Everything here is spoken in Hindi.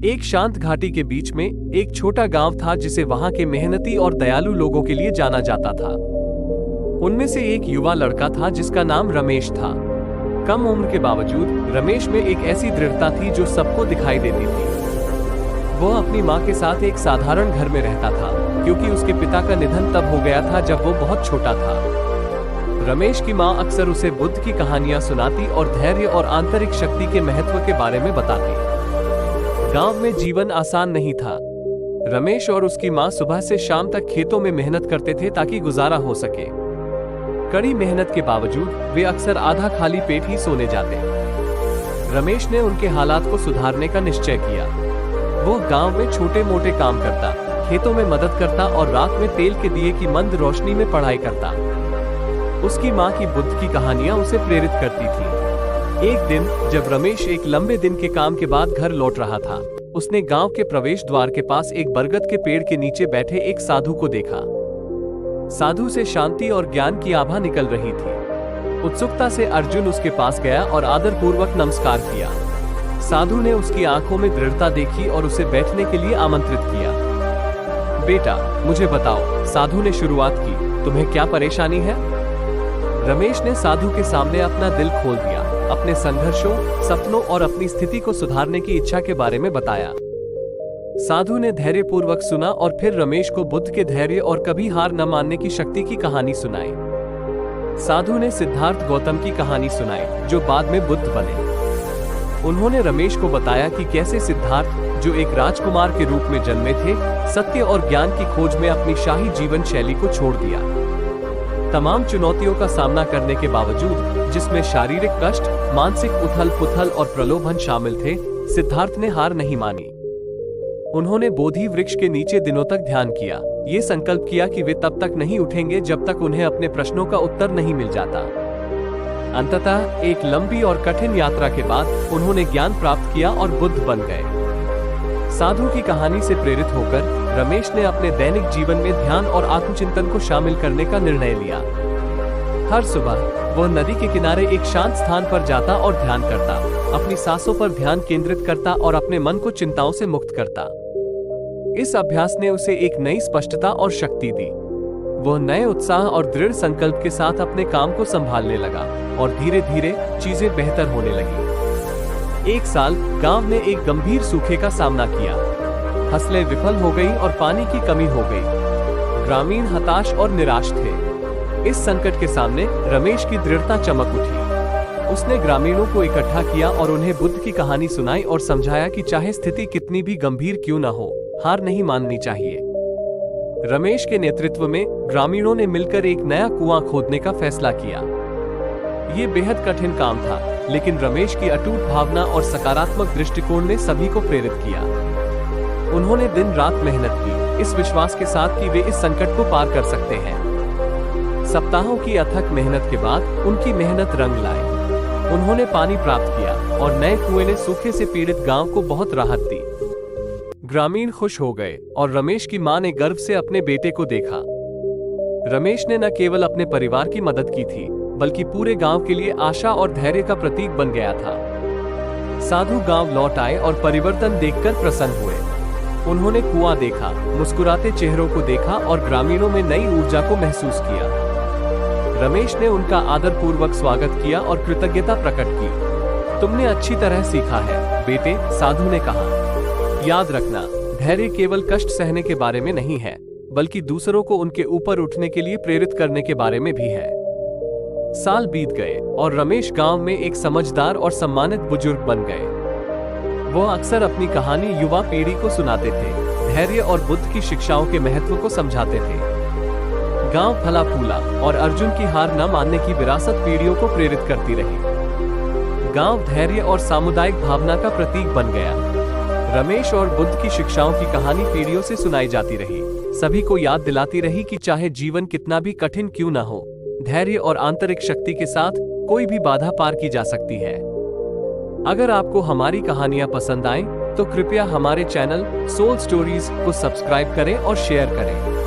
एक शांत घाटी के बीच में एक छोटा गांव था जिसे वहां के मेहनती और दयालु लोगों के लिए जाना जाता था। उनमें से एक युवा लड़का था जिसका नाम रमेश था। कम उम्र के बावजूद रमेश में एक ऐसी दृढ़ता थी जो सबको दिखाई देती थी। वह अपनी माँ के साथ एक साधारण घर में रहता था, क्योंकि उसके पिता का निधन तब हो गया था जब वो बहुत छोटा था। रमेश की माँ अक्सर उसे बुद्ध की कहानियां सुनाती और धैर्य और आंतरिक शक्ति के महत्व के बारे में बताती। गांव में जीवन आसान नहीं था। रमेश और उसकी माँ सुबह से शाम तक खेतों में मेहनत करते थे ताकि गुजारा हो सके। कड़ी मेहनत के बावजूद वे अक्सर आधा खाली पेट ही सोने जाते। रमेश ने उनके हालात को सुधारने का निश्चय किया। वो गांव में छोटे मोटे काम करता, खेतों में मदद करता और रात में तेल के दिए की मंद रोशनी में पढ़ाई करता। उसकी माँ की बुद्ध की कहानियां उसे प्रेरित करती थी। एक दिन जब रमेश एक लंबे दिन के काम के बाद घर लौट रहा था, उसने गांव के प्रवेश द्वार के पास एक बरगद के पेड़ के नीचे बैठे एक साधु को देखा। साधु से शांति और ज्ञान की आभा निकल रही थी। उत्सुकता से अर्जुन उसके पास गया और आदरपूर्वक नमस्कार किया। साधु ने उसकी आंखों में दृढ़ता देखी और उसे बैठने के लिए आमंत्रित किया। बेटा, मुझे बताओ, साधु ने शुरुआत की, तुम्हें क्या परेशानी है? रमेश ने साधु के सामने अपना दिल खोल दिया, अपने संघर्षों, सपनों और अपनी स्थिति को सुधारने की इच्छा के बारे में बताया। साधु ने धैर्यपूर्वक सुना और फिर रमेश को बुद्ध के धैर्य और कभी हार न मानने की शक्ति की कहानी सुनाई। साधु ने सिद्धार्थ गौतम की कहानी सुनाई, जो बाद में बुद्ध बने। उन्होंने रमेश को बताया कि कैसे सिद्धार्थ, जो एक राजकुमार के रूप में जन्मे थे, सत्य और ज्ञान की खोज में अपनी शाही जीवन शैली को छोड़ दिया। तमाम चुनौतियों का सामना करने के बावजूद, जिसमें शारीरिक कष्ट, मानसिक उथल-पुथल और प्रलोभन शामिल थे, सिद्धार्थ ने हार नहीं मानी। उन्होंने बोधि वृक्ष के नीचे दिनों तक ध्यान किया, ये संकल्प किया कि वे तब तक नहीं उठेंगे जब तक उन्हें अपने प्रश्नों का उत्तर नहीं मिल जाता। अंततः एक लंबी और कठिन यात्रा के बाद उन्होंने ज्ञान प्राप्त किया और बुद्ध बन गए। साधु की कहानी से प्रेरित होकर रमेश ने अपने दैनिक जीवन में ध्यान और आत्मचिंतन को शामिल करने का निर्णय लिया। हर सुबह वह नदी के किनारे एक शांत स्थान पर जाता और ध्यान करता, अपनी सांसों पर ध्यान केंद्रित करता और अपने मन को चिंताओं से मुक्त करता। इस अभ्यास ने उसे एक नई स्पष्टता और शक्ति दी। वह नए उत्साह और दृढ़ संकल्प के साथ अपने काम को संभालने लगा और धीरे धीरे चीजें बेहतर होने लगी। एक साल गांव ने एक गंभीर सूखे का सामना किया। फसलें विफल हो गई और पानी की कमी हो गई। ग्रामीण हताश और निराश थे। इस संकट के सामने रमेश की दृढ़ता चमक उठी। उसने ग्रामीणों को इकट्ठा किया और उन्हें बुद्ध की कहानी सुनाई और समझाया कि चाहे स्थिति कितनी भी गंभीर क्यों न हो, हार नहीं माननी चाहिए। रमेश के नेतृत्व में ग्रामीणों ने मिलकर एक नया कुआं खोदने का फैसला किया। ये बेहद कठिन काम था, लेकिन रमेश की अटूट भावना और सकारात्मक दृष्टिकोण ने सभी को प्रेरित किया। उन्होंने दिन रात मेहनत की, इस विश्वास के साथ कि वे इस संकट को पार कर सकते हैं। सप्ताहों की अथक मेहनत के बाद उनकी मेहनत रंग लाई। उन्होंने पानी प्राप्त किया और नए कुएं ने सूखे से पीड़ित गांव को बहुत राहत दी। ग्रामीण खुश हो गए और रमेश की मां ने गर्व से अपने बेटे को देखा। रमेश ने न केवल अपने परिवार की मदद की थी, बल्कि पूरे गांव के लिए आशा और धैर्य का प्रतीक बन गया था। साधु गांव लौट आए और परिवर्तन देखकर प्रसन्न हुए। उन्होंने कुआं देखा, मुस्कुराते चेहरों को देखा और ग्रामीणों में नई ऊर्जा को महसूस किया। रमेश ने उनका आदरपूर्वक स्वागत किया और कृतज्ञता प्रकट की। तुमने अच्छी तरह सीखा है, बेटे, साधु ने कहा। याद रखना, धैर्य केवल कष्ट सहने के बारे में नहीं है, बल्कि दूसरों को उनके ऊपर उठने के लिए प्रेरित करने के बारे में भी है। साल बीत गए और रमेश गांव में एक समझदार और सम्मानित बुजुर्ग बन गए। वो अक्सर अपनी कहानी युवा पीढ़ी को सुनाते थे, धैर्य और बुद्ध की शिक्षाओं के महत्व को समझाते थे। गांव फला फूला और अर्जुन की हार न मानने की विरासत पीढ़ियों को प्रेरित करती रही। गांव धैर्य और सामुदायिक भावना का प्रतीक बन गया। रमेश और बुद्ध की शिक्षाओं की कहानी पीढ़ियों से सुनाई जाती रही, सभी को याद दिलाती रही कि चाहे जीवन कितना भी कठिन क्यों न हो, धैर्य और आंतरिक शक्ति के साथ कोई भी बाधा पार की जा सकती है। अगर आपको हमारी कहानियां पसंद आएं, तो कृपया हमारे चैनल सोल स्टोरीज को सब्सक्राइब करें और शेयर करें।